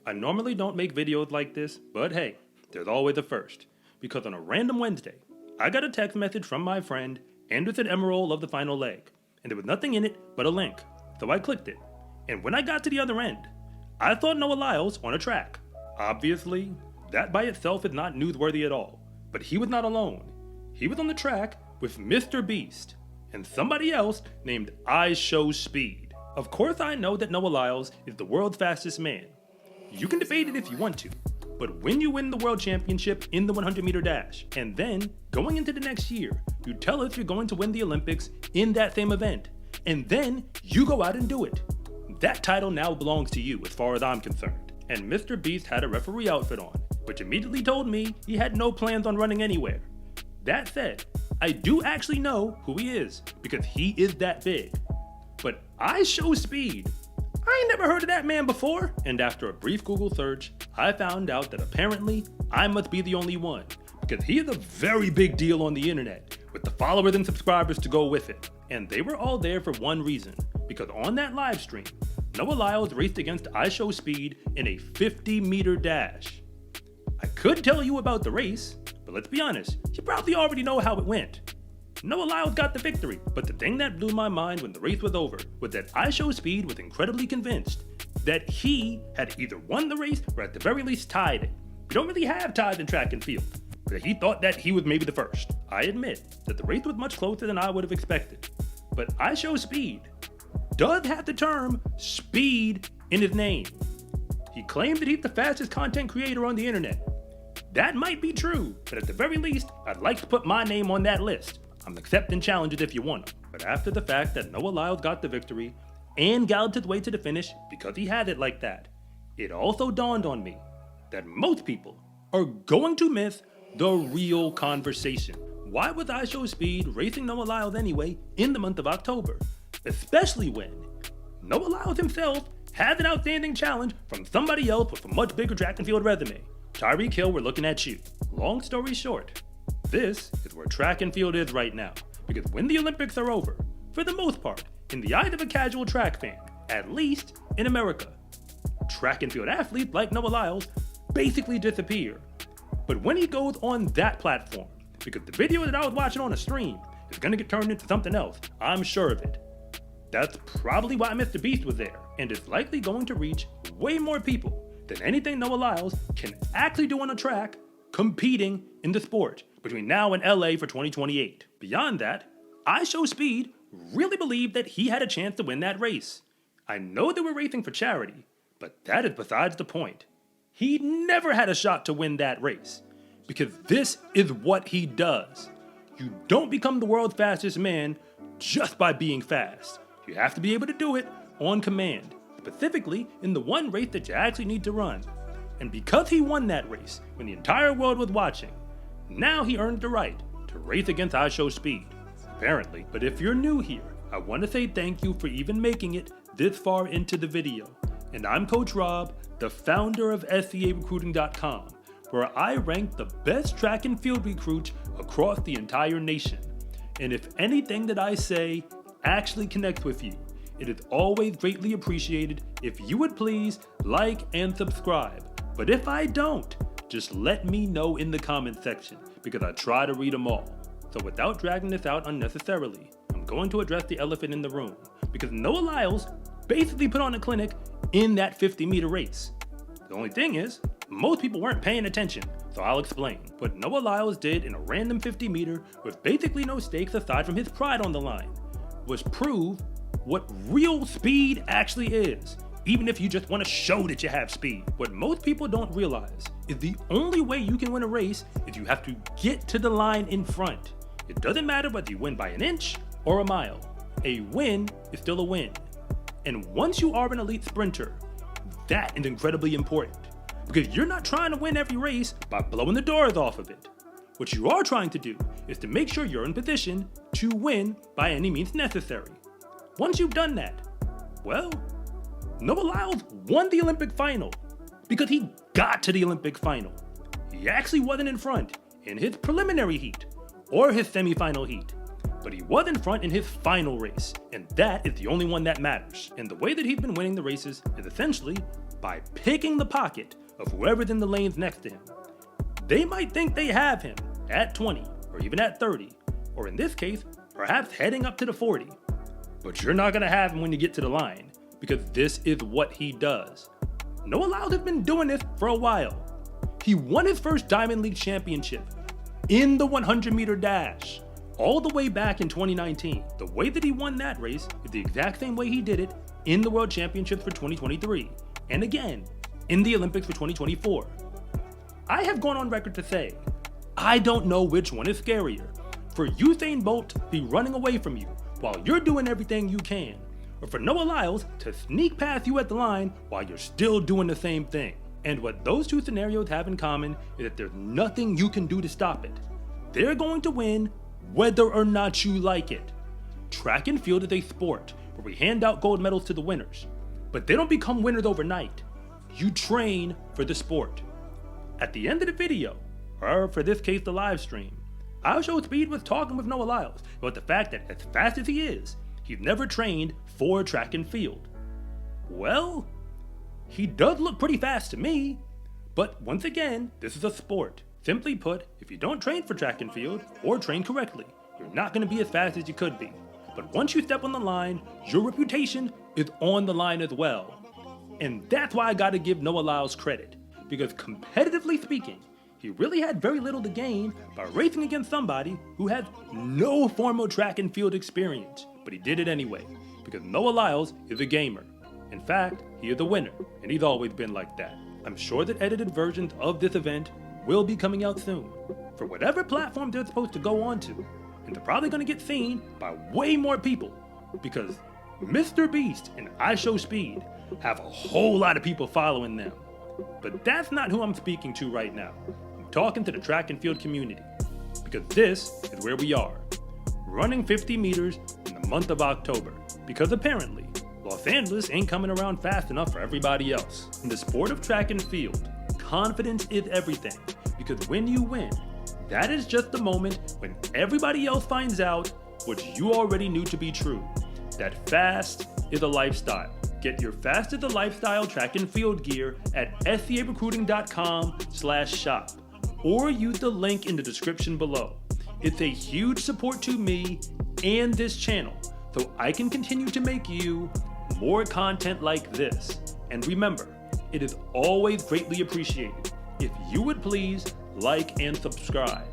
I normally don't make videos like this, but hey, there's always a first. Because on a random Wednesday, I got a text message from my friend Anderson Emerald of the final leg, and there was nothing in it but a link, so I clicked it. And when I got to the other end, I saw Noah Lyles on a track. Obviously, that by itself is not newsworthy at all, but he was not alone. He was on the track with Mr. Beast and somebody else named IShowSpeed. Of course I know that Noah Lyles is the world's fastest man. You can debate it if you want to, but when you win the world championship in the 100-meter dash, and then going into the next year, you tell us you're going to win the Olympics in that same event, and then you go out and do it. That title now belongs to you as far as I'm concerned. And Mr. Beast had a referee outfit on, which immediately told me he had no plans on running anywhere. That said, I do actually know who he is, because he is that big. But IShowSpeed, I ain't never heard of that man before. And after a brief Google search, I found out that apparently I must be the only one, because he is a very big deal on the internet, with the followers and subscribers to go with it. And they were all there for one reason, because on that live stream, Noah Lyles raced against IShowSpeed in a 50-meter dash. I could tell you about the race, but let's be honest, you probably already know how it went. Noah Lyles got the victory, but the thing that blew my mind when the race was over was that IShowSpeed was incredibly convinced that he had either won the race or at the very least tied it. We don't really have ties in track and field, but he thought that he was maybe the first. I admit that the race was much closer than I would have expected, but IShowSpeed does have the term speed in his name. He claims that he's the fastest content creator on the internet. That might be true, but at the very least, I'd like to put my name on that list. I'm accepting challenges if you want them. But after the fact that Noah Lyles got the victory and galloped his way to the finish because he had it like that, it also dawned on me that most people are going to miss the real conversation. Why was IShowSpeed racing Noah Lyles anyway in the month of October? Especially when Noah Lyles himself has an outstanding challenge from somebody else with a much bigger track and field resume. Tyreek Hill, we're looking at you. Long story short, this is where track and field is right now, because when the Olympics are over, for the most part, in the eyes of a casual track fan, at least in America, track and field athletes like Noah Lyles basically disappear. But when he goes on that platform, because the video that I was watching on a stream is going to get turned into something else, I'm sure of it. That's probably why Mr. Beast was there, and is likely going to reach way more people than anything Noah Lyles can actually do on a track competing in the sport between now and LA for 2028. Beyond that, IShowSpeed really believed that he had a chance to win that race. I know they were racing for charity, but that is besides the point. He never had a shot to win that race, because this is what he does. You don't become the world's fastest man just by being fast. You have to be able to do it on command, specifically in the one race that you actually need to run. And because he won that race when the entire world was watching, now he earned the right to race against IShowSpeed, apparently. But if you're new here, I want to say thank you for even making it this far into the video. And I'm Coach Rob, the founder of SCArecruiting.com, where I rank the best track and field recruits across the entire nation. And if anything that I say actually connects with you, it is always greatly appreciated if you would please like and subscribe. But if I don't, just let me know in the comment section, because I try to read them all. So without dragging this out unnecessarily, I'm going to address the elephant in the room, because Noah Lyles basically put on a clinic in that 50-meter race. The only thing is, most people weren't paying attention, so I'll explain. What Noah Lyles did in a random 50-meter with basically no stakes aside from his pride on the line was prove what real speed actually is, even if you just want to show that you have speed. What most people don't realize is the only way you can win a race is you have to get to the line in front. It doesn't matter whether you win by an inch or a mile. A win is still a win. And once you are an elite sprinter, that is incredibly important, because you're not trying to win every race by blowing the doors off of it. What you are trying to do is to make sure you're in position to win by any means necessary. Once you've done that, well, Noah Lyles won the Olympic final because he got to the Olympic final. He actually wasn't in front in his preliminary heat or his semifinal heat, but he was in front in his final race, and that is the only one that matters. And the way that he's been winning the races is essentially by by picking the pocket of whoever's in the lanes next to him. They might think they have him at 20 or even at 30, or in this case, perhaps heading up to the 40. But you're not going to have him when you get to the line, because this is what he does. Noah Lyles has been doing this for a while. He won his first Diamond League championship in the 100-meter dash all the way back in 2019. The way that he won that race is the exact same way he did it in the World Championships for 2023, and again in the Olympics for 2024. I have gone on record to say, I don't know which one is scarier, for Usain Bolt to be running away from you while you're doing everything you can, or for Noah Lyles to sneak past you at the line while you're still doing the same thing. And what those two scenarios have in common is that there's nothing you can do to stop it. They're going to win whether or not you like it. Track and field is a sport where we hand out gold medals to the winners, but they don't become winners overnight. You train for the sport. At the end of the video, or for this case the live stream, IShowSpeed was talking with Noah Lyles about the fact that as fast as he is, he's never trained for track and field. Well, he does look pretty fast to me, but once again, this is a sport. Simply put, if you don't train for track and field, or train correctly, you're not going to be as fast as you could be. But once you step on the line, your reputation is on the line as well. And that's why I gotta give Noah Lyles credit, because competitively speaking, he really had very little to gain by racing against somebody who had no formal track and field experience, but he did it anyway, because Noah Lyles is a gamer. In fact, he is a winner, and he's always been like that. I'm sure that edited versions of this event will be coming out soon, for whatever platform they're supposed to go on to, and they're probably gonna get seen by way more people, because Mr. Beast and IShowSpeed have a whole lot of people following them. But that's not who I'm speaking to right now. I'm talking to the track and field community, because this is where we are, running 50 meters in the month of October, because apparently Los Angeles ain't coming around fast enough for everybody else. In the sport of track and field, confidence is everything, because when you win, that is just the moment when everybody else finds out what you already knew to be true, that fast is a lifestyle. Get your Fast is a Lifestyle track and field gear at scarecruiting.com/shop, or use the link in the description below. It's a huge support to me and this channel, so I can continue to make you more content like this. And remember, it is always greatly appreciated if you would please like and subscribe.